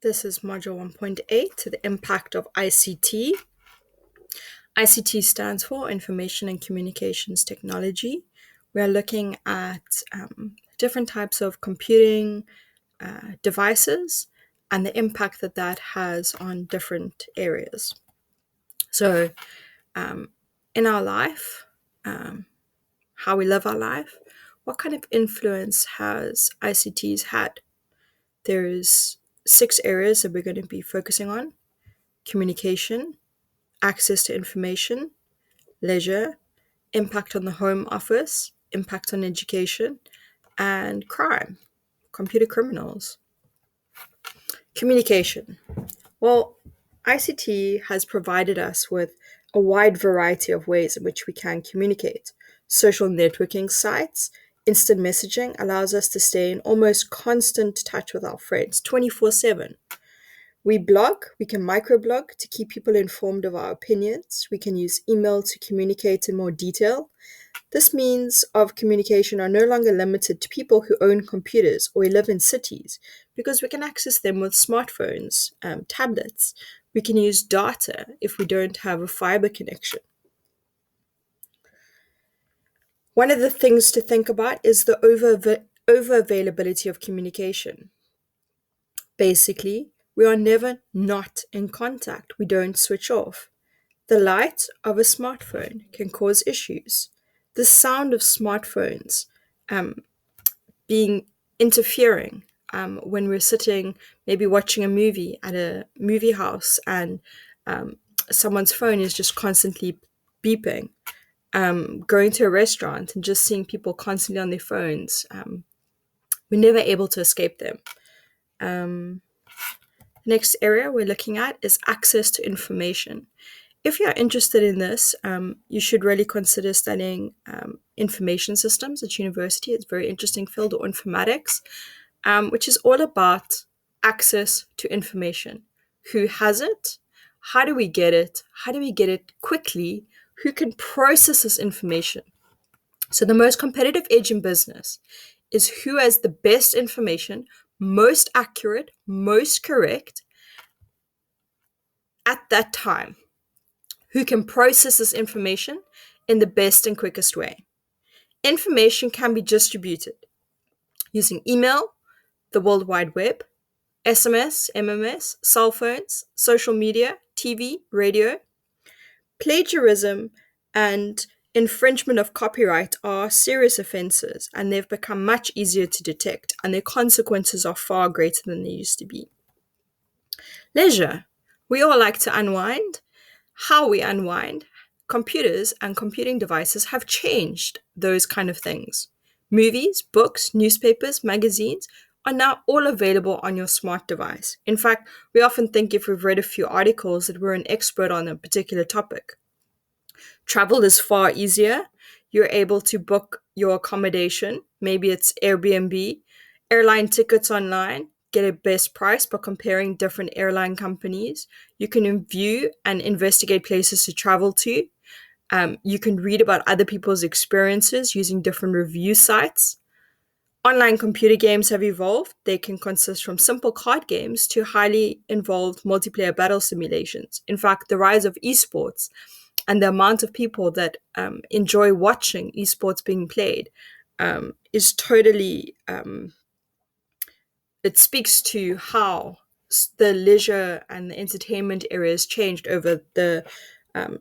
This is Module 1.8, the impact of ICT. ICT stands for Information and Communications Technology. We are looking at different types of computing devices and the impact that that has on different areas. So, in our life, how we live our life, what kind of influence has ICTs had? There's 6 areas that we're going to be focusing on: communication, access to information, leisure, impact on the home office, impact on education, and crime, computer criminals. Communication. Well, ICT has provided us with a wide variety of ways in which we can communicate. Social networking sites, instant messaging allows us to stay in almost constant touch with our friends 24/7. We blog, we can microblog to keep people informed of our opinions. We can use email to communicate in more detail. This means of communication are no longer limited to people who own computers or live in cities, because we can access them with smartphones, tablets. We can use data if we don't have a fiber connection. One of the things to think about is the over availability of communication. Basically, we are never not in contact. We don't switch off. The light of a smartphone can cause issues. The sound of smartphones being interfering when we're sitting, maybe watching a movie at a movie house, and someone's phone is just constantly beeping. Going to a restaurant and just seeing people constantly on their phones, we're never able to escape them. Next area we're looking at is access to information. If you're interested in this, you should really consider studying information systems at university. It's a very interesting field, or informatics, which is all about access to information. Who has it? How do we get it? How do we get it quickly? Who can process this information? So the most competitive edge in business is who has the best information, most accurate, most correct at that time. Who can process this information in the best and quickest way. Information can be distributed using email, the World Wide Web, SMS, MMS, cell phones, social media, TV, radio. Plagiarism and infringement of copyright are serious offenses, and they've become much easier to detect, and their consequences are far greater than they used to be. Leisure. We all like to unwind. How we unwind, computers and computing devices have changed those kind of things. Movies, books, newspapers, magazines are now all available on your smart device. In fact, we often think if we've read a few articles that we're an expert on a particular topic. Travel is far easier. You're able to book your accommodation. Maybe it's Airbnb, airline tickets online, get a best price by comparing different airline companies. You can view and investigate places to travel to. You can read about other people's experiences using different review sites. Online computer games have evolved. They can consist from simple card games to highly involved multiplayer battle simulations. In fact, the rise of esports and the amount of people that enjoy watching esports being played is totally it speaks to how the leisure and the entertainment areas changed over the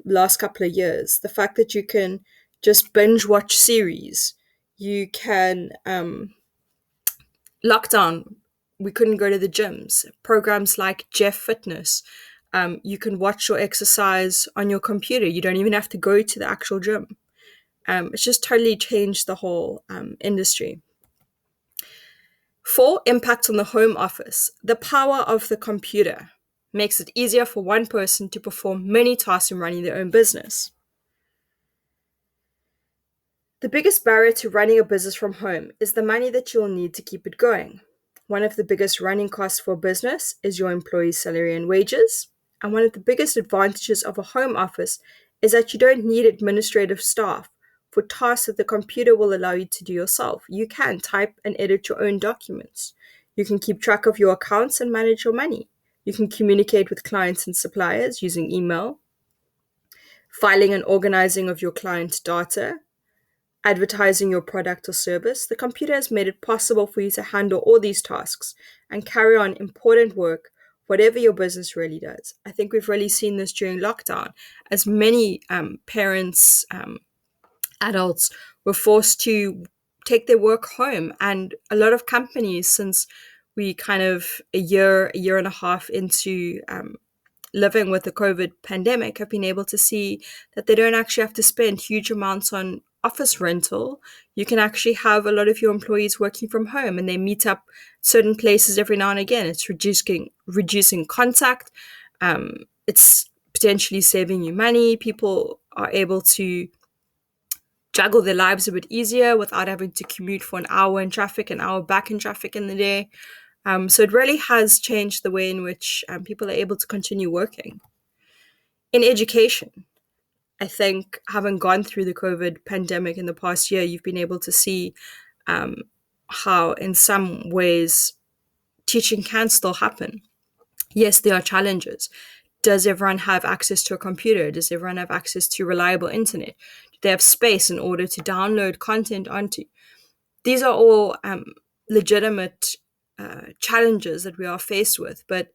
last couple of years. The fact that you can just binge watch series, you can lockdown, we couldn't go to the gyms. Programs like Jeff Fitness, you can watch your exercise on your computer. You don't even have to go to the actual gym. It's just totally changed the whole industry. 4, impact on the home office. The power of the computer makes it easier for one person to perform many tasks in running their own business. The biggest barrier to running a business from home is the money that you'll need to keep it going. One of the biggest running costs for a business is your employee's salary and wages. And one of the biggest advantages of a home office is that you don't need administrative staff for tasks that the computer will allow you to do yourself. You can type and edit your own documents. You can keep track of your accounts and manage your money. You can communicate with clients and suppliers using email, filing and organizing of your client data, advertising your product or service. The computer has made it possible for you to handle all these tasks and carry on important work, whatever your business really does. I think we've really seen this during lockdown, as many parents, adults were forced to take their work home. And a lot of companies, since we kind of a year and a half into living with the COVID pandemic, have been able to see that they don't actually have to spend huge amounts on office rental. You can actually have a lot of your employees working from home, and they meet up certain places every now and again. It's reducing contact. It's potentially saving you money. People are able to juggle their lives a bit easier without having to commute for an hour in traffic, an hour back in traffic in the day. So it really has changed the way in which people are able to continue working. In education, I think having gone through the COVID pandemic in the past year, you've been able to see um, how, in some ways, teaching can still happen. Yes, there are challenges. Does everyone have access to a computer? Does everyone have access to reliable internet? Do they have space in order to download content onto? These are all legitimate challenges that we are faced with. But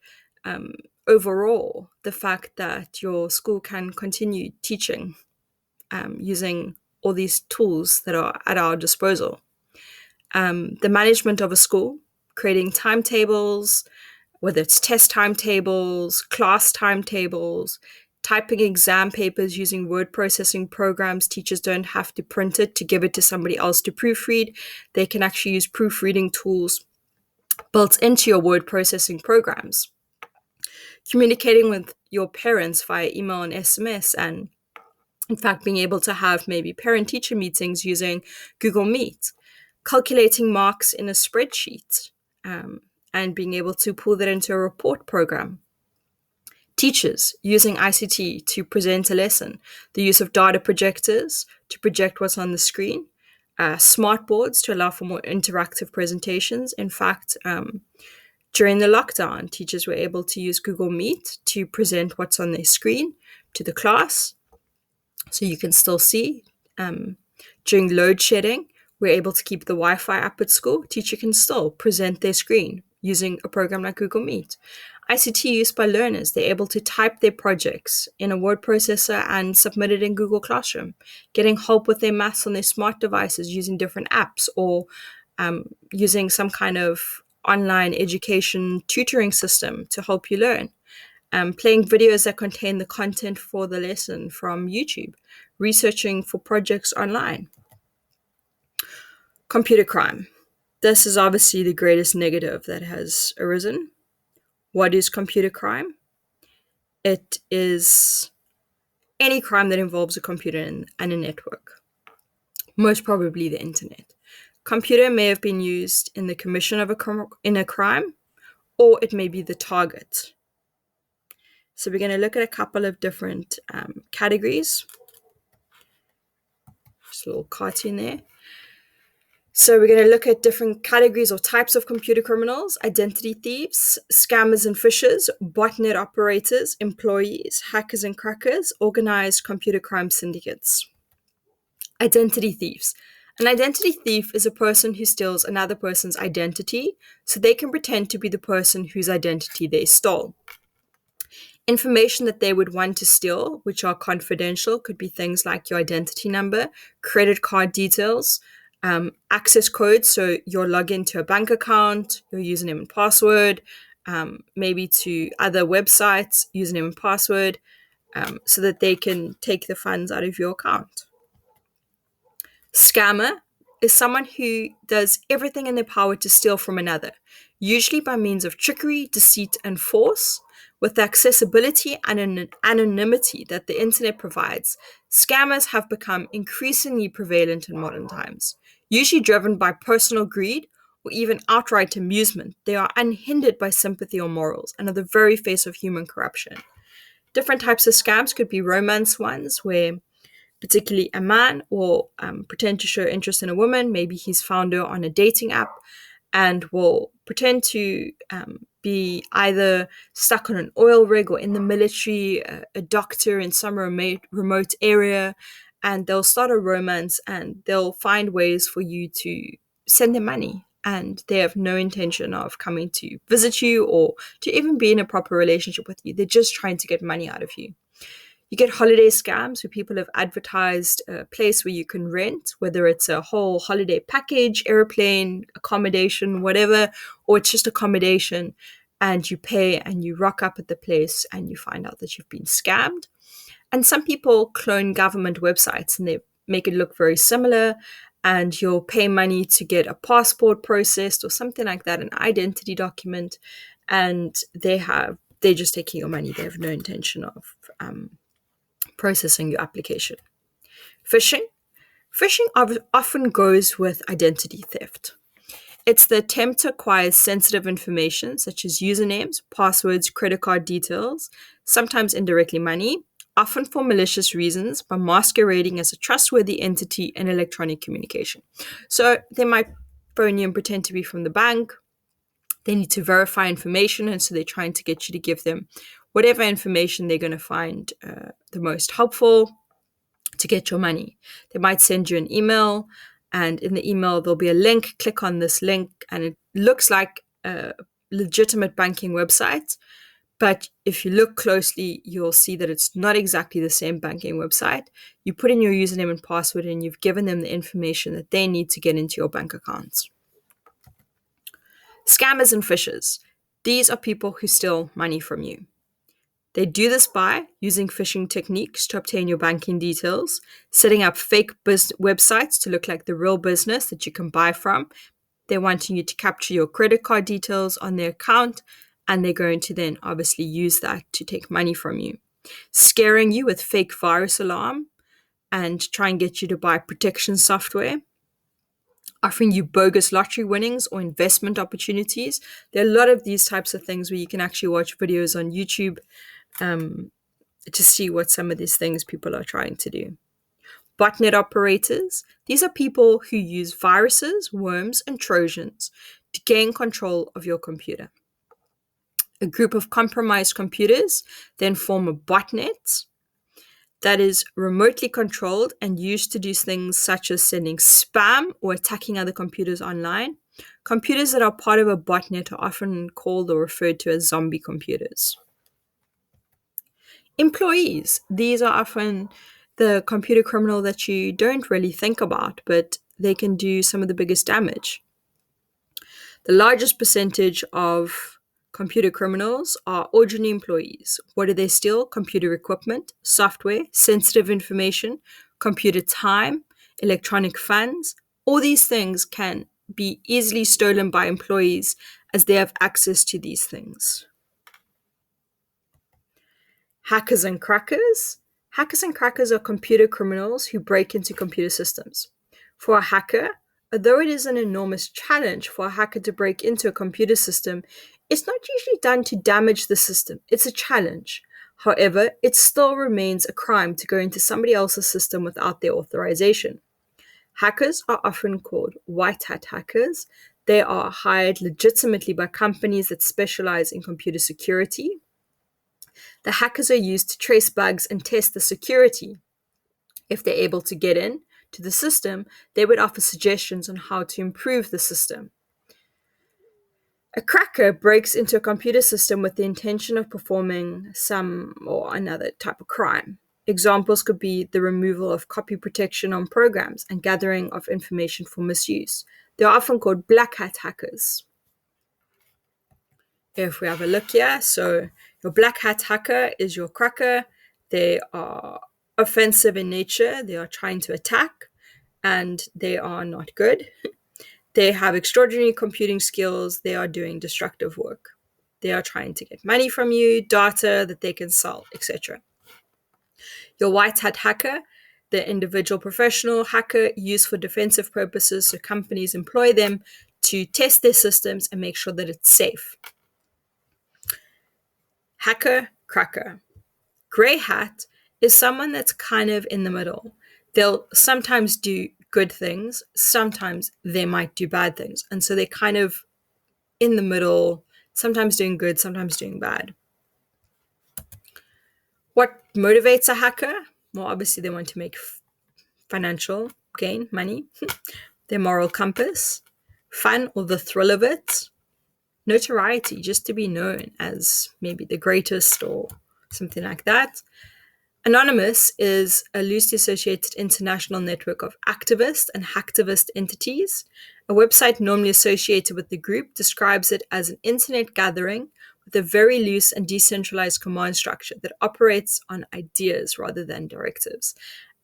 overall, the fact that your school can continue teaching using all these tools that are at our disposal. The management of a school, creating timetables, whether it's test timetables, class timetables, typing exam papers using word processing programs. Teachers don't have to print it to give it to somebody else to proofread. They can actually use proofreading tools built into your word processing programs. Communicating with your parents via email and SMS, and in fact, being able to have maybe parent-teacher meetings using Google Meet, calculating marks in a spreadsheet, and being able to pull that into a report program. Teachers using ICT to present a lesson, the use of data projectors to project what's on the screen, smart boards to allow for more interactive presentations. In fact, during the lockdown, teachers were able to use Google Meet to present what's on their screen to the class, so you can still see. During load shedding, we're able to keep the Wi-Fi up at school. Teacher can still present their screen using a program like Google Meet. ICT used by learners, they're able to type their projects in a word processor and submit it in Google Classroom, getting help with their maths on their smart devices using different apps, or using some kind of online education tutoring system to help you learn. Playing videos that contain the content for the lesson from YouTube, researching for projects online. Computer crime. This is obviously the greatest negative that has arisen. What is computer crime? It is any crime that involves a computer and a network, most probably the internet. Computer may have been used in the commission of a crime, or it may be the target. So we're going to look at a couple of different categories. Just a little cartoon there. So we're going to look at different categories or types of computer criminals: identity thieves, scammers and phishers, botnet operators, employees, hackers and crackers, organized computer crime syndicates. Identity thieves. An identity thief is a person who steals another person's identity so they can pretend to be the person whose identity they stole. Information that they would want to steal, which are confidential, could be things like your identity number, credit card details, access codes, so your login to a bank account, your username and password, maybe to other websites, username and password, so that they can take the funds out of your account. Scammer is someone who does everything in their power to steal from another, usually by means of trickery, deceit, and force. With the accessibility and anonymity that the internet provides, scammers have become increasingly prevalent in modern times. Usually driven by personal greed or even outright amusement, they are unhindered by sympathy or morals and are the very face of human corruption. Different types of scams could be romance ones, where particularly a man will pretend to show interest in a woman. Maybe he's found her on a dating app, and will pretend to be either stuck on an oil rig or in the military, a doctor in some remote area, and they'll start a romance and they'll find ways for you to send them money. And they have no intention of coming to visit you or to even be in a proper relationship with you. They're just trying to get money out of you. You get holiday scams where people have advertised a place where you can rent, whether it's a whole holiday package, airplane, accommodation, whatever, or it's just accommodation, and you pay and you rock up at the place and you find out that you've been scammed. And some people clone government websites and they make it look very similar, and you'll pay money to get a passport processed or something like that, an identity document, and they're just taking your money. They have no intention of processing your application. Phishing. Phishing often goes with identity theft. It's the attempt to acquire sensitive information such as usernames, passwords, credit card details, sometimes indirectly money, often for malicious reasons, by masquerading as a trustworthy entity in electronic communication. So they might phone you and pretend to be from the bank. They need to verify information, and so they're trying to get you to give them whatever information they're going to find the most helpful to get your money. They might send you an email, and in the email there'll be a link. Click on this link, and it looks like a legitimate banking website. But if you look closely, you'll see that it's not exactly the same banking website. You put in your username and password, and you've given them the information that they need to get into your bank accounts. Scammers and phishers. These are people who steal money from you. They do this by using phishing techniques to obtain your banking details, setting up fake websites to look like the real business that you can buy from. They're wanting you to capture your credit card details on their account, and they're going to then obviously use that to take money from you. Scaring you with fake virus alarm and try and get you to buy protection software. Offering you bogus lottery winnings or investment opportunities. There are a lot of these types of things where you can actually watch videos on YouTube to see what some of these things people are trying to do. Botnet operators. These are people who use viruses, worms, and Trojans to gain control of your computer. A group of compromised computers then form a botnet that is remotely controlled and used to do things such as sending spam or attacking other computers online. Computers that are part of a botnet are often called or referred to as zombie computers. Employees. These are often the computer criminal that you don't really think about, but they can do some of the biggest damage. The largest percentage of computer criminals are ordinary employees. What do they steal? Computer equipment, software, sensitive information, computer time, electronic funds. All these things can be easily stolen by employees as they have access to these things. Hackers and crackers. Hackers and crackers are computer criminals who break into computer systems. For a hacker, although it is an enormous challenge for a hacker to break into a computer system, it's not usually done to damage the system. It's a challenge. However, it still remains a crime to go into somebody else's system without their authorization. Hackers are often called white hat hackers. They are hired legitimately by companies that specialize in computer security. The hackers are used to trace bugs and test the security. If they're able to get in to the system, they would offer suggestions on how to improve the system. A cracker breaks into a computer system with the intention of performing some or another type of crime. Examples could be the removal of copy protection on programs and gathering of information for misuse. They're often called black hat hackers. If we have a look here, so your black hat hacker is your cracker. They are offensive in nature. They are trying to attack, and they are not good. They have extraordinary computing skills. They are doing destructive work. They are trying to get money from you, data that they can sell, etc. Your white hat hacker, the individual professional hacker used for defensive purposes, so companies employ them to test their systems and make sure that it's safe. Hacker, cracker. Gray hat is someone that's kind of in the middle. They'll sometimes do good things, sometimes they might do bad things. And so they're kind of in the middle, sometimes doing good, sometimes doing bad. What motivates a hacker? Well, obviously, they want to make financial gain, money, their moral compass, fun or the thrill of it, notoriety, just to be known as maybe the greatest or something like that. Anonymous is a loosely associated international network of activist and hacktivist entities. A website normally associated with the group describes it as an internet gathering with a very loose and decentralized command structure that operates on ideas rather than directives.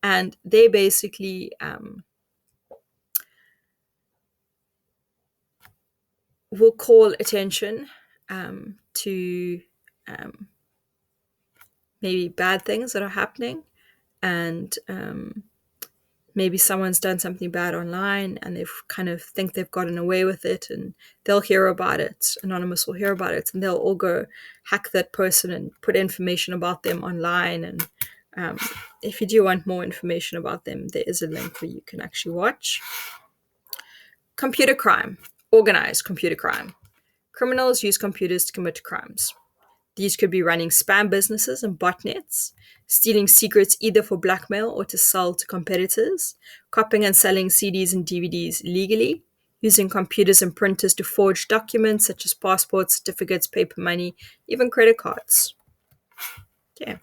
And they basically will call attention to maybe bad things that are happening, and maybe someone's done something bad online and they've kind of think they've gotten away with it, and they'll hear about it. Anonymous will hear about it, and they'll all go hack that person and put information about them online. And if you do want more information about them, there is a link where you can actually watch. Computer crime, organized computer crime. Criminals use computers to commit crimes. These could be running spam businesses and botnets, stealing secrets either for blackmail or to sell to competitors, copying and selling CDs and DVDs legally, using computers and printers to forge documents such as passports, certificates, paper money, even credit cards. Yeah.